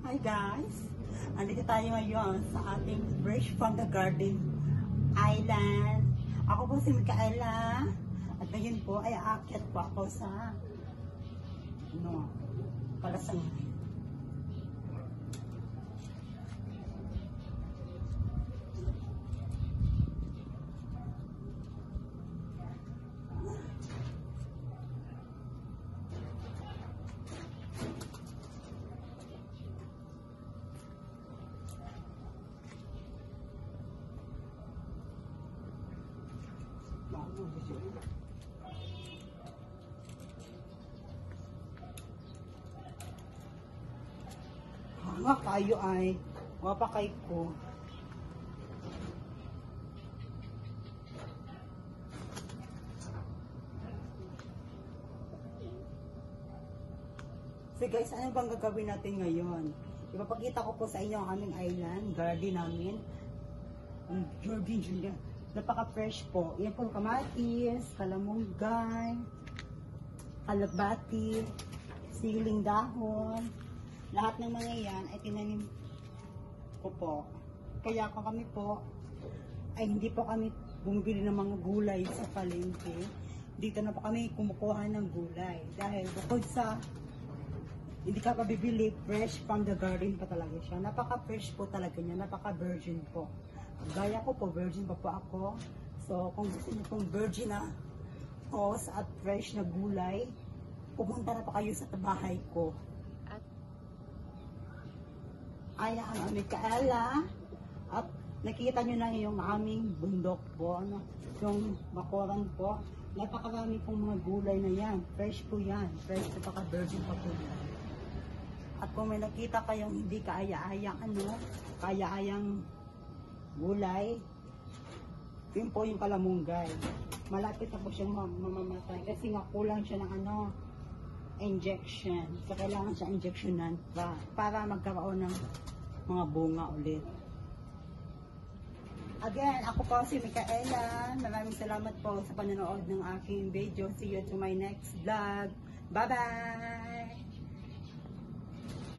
Hi guys! Andito tayo ngayon sa ating Fresh from the Garden Island. Ako po si Micaela at ngayon po ay aakyat po ako sa Palasangan. Nga kayo ay wapakay ko. So guys, ano bang gagawin natin ngayon? Ipapakita ko po sa inyo ang aming island, garden namin. Ang garden dyan. Napaka-fresh po. Yan po kamatis, kalamunggay, kalabati, siling dahon. Lahat ng mga yan ay tinanim ko po. Kaya kami po ay hindi po kami bumibili ng mga gulay sa palengke. Dito na po kami kumukuha ng gulay. Dahil bukod sa hindi ka pa bibili, fresh from the garden pa talaga siya. Napaka-fresh po talaga niya. Napaka-virgin po. Gaya ko po, virgin pa po ako. So, kung gusto niyo pong virgin na os at fresh na gulay, pumunta na pa kayo sa bahay ko. Ayan ang Micaela. At nakikita nyo na yung aming bundok po. Yung bakuran po. Napakarami pong mga gulay na yan. Fresh po yan. Fresh, napaka-virgin pa po yan. At kung may nakita kayong hindi kaaya-ayang kaya-ayang gulay, yun po yung kalamunggay. Malapit na po siyang mamamatay kasi nga kulang siya ng injection. So, kailangan siya injectionan pa para magkaroon ng mga bunga ulit. Again, ako po si Micaela. Maraming salamat po sa panonood ng aking video. See you to my next vlog. Bye-bye!